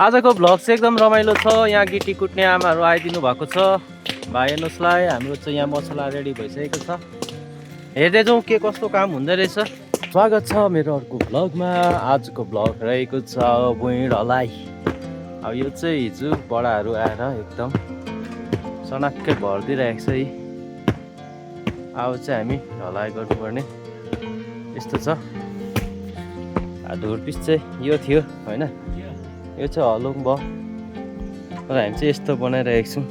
आजको भ्लग चाहिँ एकदम रमाइलो छ। यहाँ गिटी कुट्ने आमाहरू आइदिनु भएको छ। भाइ हेर्नुहोस् हाम्रो चाहिँ यहाँ मसला रेडी भइसकेको छ। हेर्दै जाउँ के कस्तो काम हुँदो रहेछ। स्वागत छ मेरो अर्को भ्लगमा। आजको भ्लग रहेको छ भुइँढलाई। अब यो चाहिँ हिजो बडाहरू आएर एकदम सनाक्कै भरिदिइरहेको छ। अब चाहिँ हामी ढलाइ गर्नुपर्ने यस्तो छ। धुर्पिस चाहिँ यो थियो होइन, यो चाहिँ हलुङ भयो, तर हामी चाहिँ यस्तो बनाइरहेको छौँ।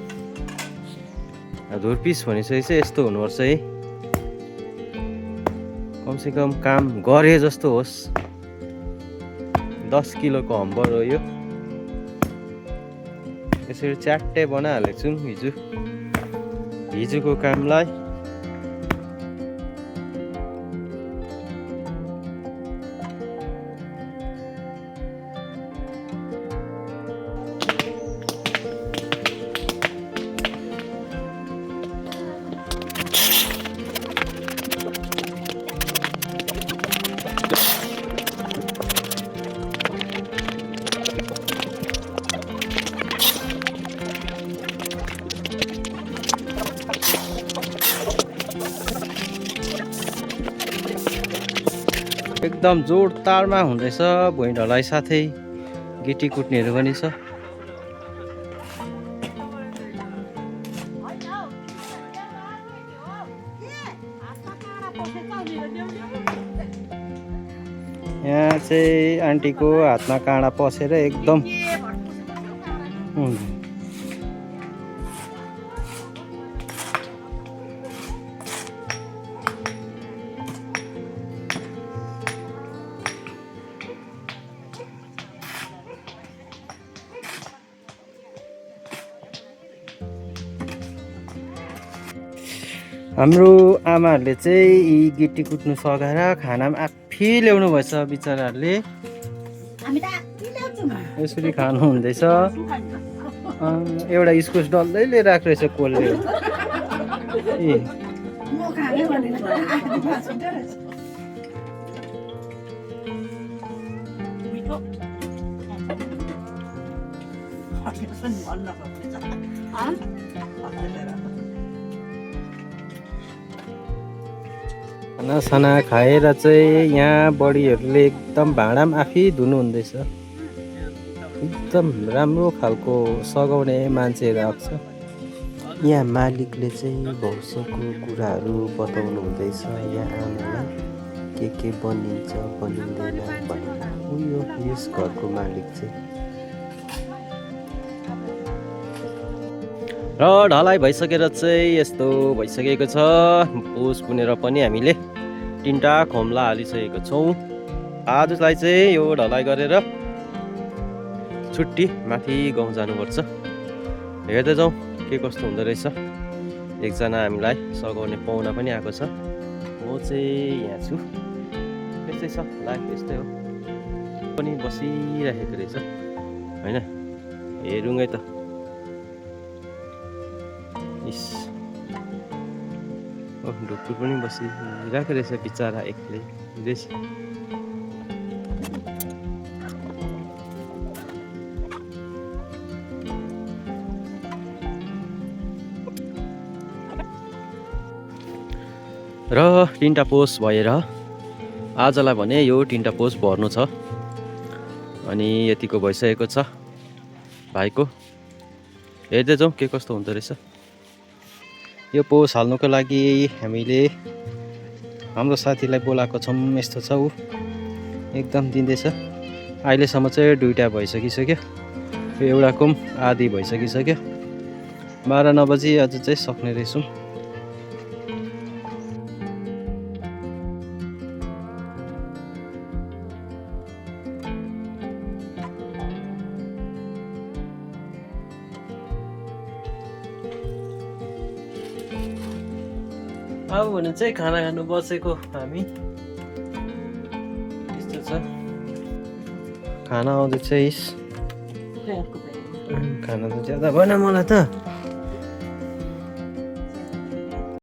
धुर्पिस भनिसकेपछि चाहिँ यस्तो हुनुपर्छ है, कमसेकम काम गरे जस्तो होस्। 10 किलोको हम्बर हो यो। यसरी च्याट्टै बनाइहालेको छौँ हिजोको कामलाई। एकदम जोडताडमा हुँदैछ भुइँढलाई, साथै गिटी कुट्नेहरू पनि छ। यहाँ चाहिँ आन्टीको हातमा काँडा पसेर एकदम हाम्रो आमाहरूले चाहिँ यी गिटी कुट्नु सघाएर खानामा आफै ल्याउनु भएछ बिचराहरूले। यसरी खानु हुँदैछ। एउटा इस्कुस डल्लै लिएर आएको रहेछ कोलले। खानासाना खाएर चाहिँ यहाँ बडीहरूले एकदम भाँडामा आफै धुनु हुँदैछ। एकदम राम्रो खालको सघाउने मान्छेहरू आएको छ। यहाँ मालिकले चाहिँ भविष्यको कुराहरू बताउनु हुँदैछ यहाँ आमालाई, के बनिन्छ बनिँदैन भनेर। उयो यस घरको मालिक चाहिँ। र ढलाइ भइसकेर चाहिँ यस्तो भइसकेको छ। पोस पुनेर पनि हामीले 3टा खोम्ला हालिसकेको छौँ। आजलाई चाहिँ यो ढलाइ गरेर छुट्टी माथि गाउँ जानुपर्छ। हेर्दै जाउँ के कस्तो हुँदो रहेछ। एकजना हामीलाई सघाउने पाहुना पनि आएको छ। म चाहिँ यहाँ छु। त्यस्तै छ लाइफ, यस्तै हो। पनि बसिरहेको रहेछ होइन, हेरौँ है त। ढुक्कुर पनि बसिरहेको रहेछ बिचरा एक्लै रहेछ। र 3टा पोस भएर आजलाई भने यो 3टा पोस भर्नु छ। अनि यतिको भइसकेको छ भाइको। हेर्दै जाउँ के कस्तो हुँदो रहेछ। यो पोस हाल्नुको लागि हामीले हाम्रो साथीलाई बोलाएको छौँ। यस्तो छ, ऊ एकदम दिँदैछ। अहिलेसम्म चाहिँ 2टा भइसकिसक्यो। यो एउटाको पनि आधी भइसकिसक्यो। 12-9 बजी अझ चाहिँ सक्ने रहेछौँ। अब भने चाहिँ खाना खानु बसेको हामी। यस्तो छ खाना आउँदैछ। खाना त ज्यादा भएन मलाई त।